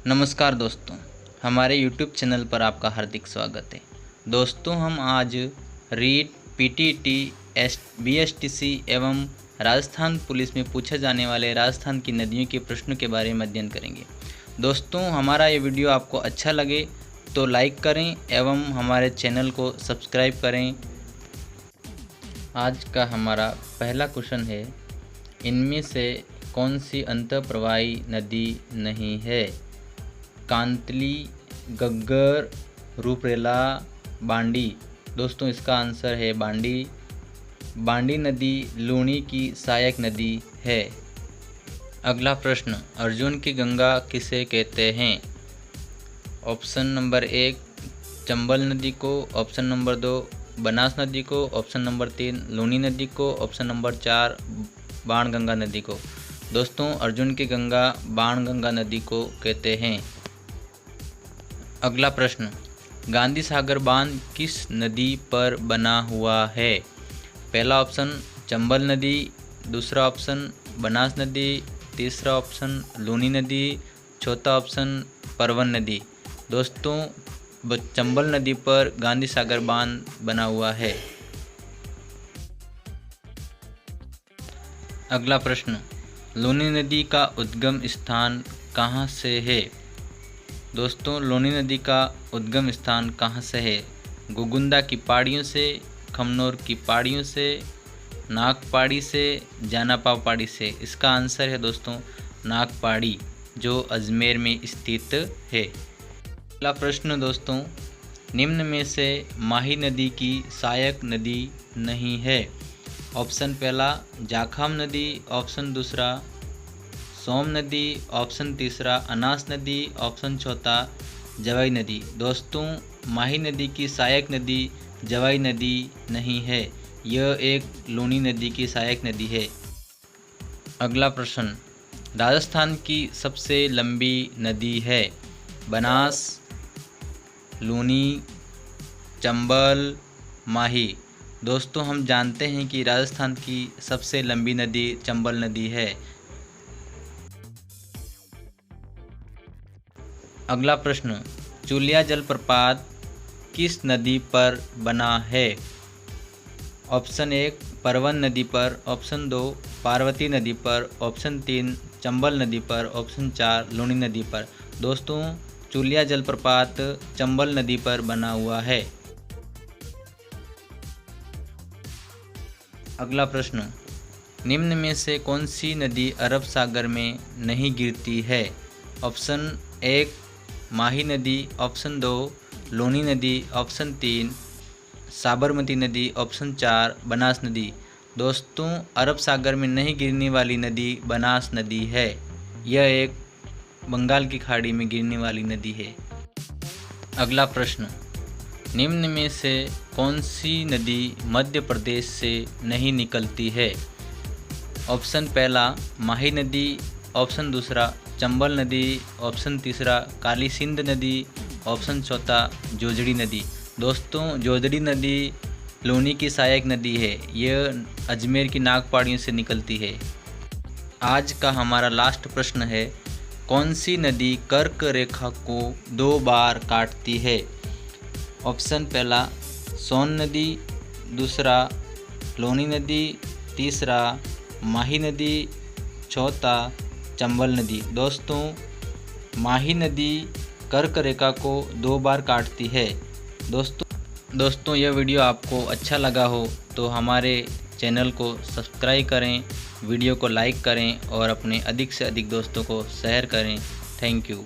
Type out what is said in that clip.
नमस्कार दोस्तों, हमारे YouTube चैनल पर आपका हार्दिक स्वागत है। दोस्तों, हम आज रीट, पीटीटी, बीएसटीसी एवं राजस्थान पुलिस में पूछे जाने वाले राजस्थान की नदियों के प्रश्नों के बारे में अध्ययन करेंगे। दोस्तों, हमारा ये वीडियो आपको अच्छा लगे तो लाइक करें एवं हमारे चैनल को सब्सक्राइब करें। आज का हमारा पहला क्वेश्चन है, इनमें से कौन सी अंतःप्रवाही नदी नहीं है? कांतली, गग्गर, रूपरेला, बांडी। दोस्तों, इसका आंसर है बांडी। बांडी नदी लूणी की सहायक नदी है। अगला प्रश्न, अर्जुन की गंगा किसे कहते हैं? ऑप्शन नंबर 1 चंबल नदी को, ऑप्शन नंबर 2 बनास नदी को, ऑप्शन नंबर 3 लूनी नदी को, ऑप्शन नंबर 4 बाणगंगा नदी को। दोस्तों, अर्जुन की गंगा बाणगंगा नदी को कहते हैं। अगला प्रश्न, गांधी सागर बांध किस नदी पर बना हुआ है? पहला ऑप्शन चंबल नदी, दूसरा ऑप्शन बनास नदी, तीसरा ऑप्शन लूनी नदी, चौथा ऑप्शन परवन नदी। दोस्तों, चंबल नदी पर गांधी सागर बांध बना हुआ है। अगला प्रश्न, लूनी नदी का उद्गम स्थान कहाँ से है? दोस्तों, लूनी नदी का उद्गम स्थान कहाँ से है? गुगुंदा की पहाड़ियों से, खमनोर की पहाड़ियों से, नाग पहाड़ी से, जानापाव पहाड़ी से। इसका आंसर है दोस्तों नाग पहाड़ी, जो अजमेर में स्थित है। अगला प्रश्न दोस्तों, निम्न में से माही नदी की सहायक नदी नहीं है? ऑप्शन पहला जाखम नदी, ऑप्शन दूसरा सोम नदी, ऑप्शन तीसरा अनास नदी, ऑप्शन चौथा जवाई नदी। दोस्तों, माही नदी की सहायक नदी जवाई नदी नहीं है, यह एक लूनी नदी की सहायक नदी है। अगला प्रश्न, राजस्थान की सबसे लंबी नदी है? बनास, लूनी, चंबल, माही। दोस्तों, हम जानते हैं कि राजस्थान की सबसे लंबी नदी चंबल नदी है। अगला प्रश्न, चुलिया जलप्रपात किस नदी पर बना है? ऑप्शन 1 परवन नदी पर, ऑप्शन 2 पार्वती नदी पर, ऑप्शन 3 चंबल नदी पर, ऑप्शन 4 लूनी नदी पर। दोस्तों, चुलिया जलप्रपात चंबल नदी पर बना हुआ है। अगला प्रश्न, निम्न में से कौन सी नदी अरब सागर में नहीं गिरती है? ऑप्शन 1 माही नदी, ऑप्शन 2 लूनी नदी, ऑप्शन 3 साबरमती नदी, ऑप्शन 4 बनास नदी। दोस्तों, अरब सागर में नहीं गिरने वाली नदी बनास नदी है, यह एक बंगाल की खाड़ी में गिरने वाली नदी है। अगला प्रश्न, निम्न में से कौन सी नदी मध्य प्रदेश से नहीं निकलती है? ऑप्शन पहला माही नदी, ऑप्शन दूसरा चंबल नदी, ऑप्शन तीसरा काली सिंध नदी, ऑप्शन चौथा जोजड़ी नदी। दोस्तों, जोजड़ी नदी लूनी की सहायक नदी है, यह अजमेर की नाग पहाड़ियों से निकलती है। आज का हमारा लास्ट प्रश्न है, कौन सी नदी कर्क रेखा को 2 बार काटती है? ऑप्शन पहला सोन नदी, दूसरा लूनी नदी, तीसरा माही नदी, चौथा चंबल नदी। दोस्तों, माही नदी कर्क रेखा को 2 बार काटती है। दोस्तों, यह वीडियो आपको अच्छा लगा हो तो हमारे चैनल को सब्सक्राइब करें, वीडियो को लाइक करें और अपने अधिक से अधिक दोस्तों को शेयर करें। Thank you.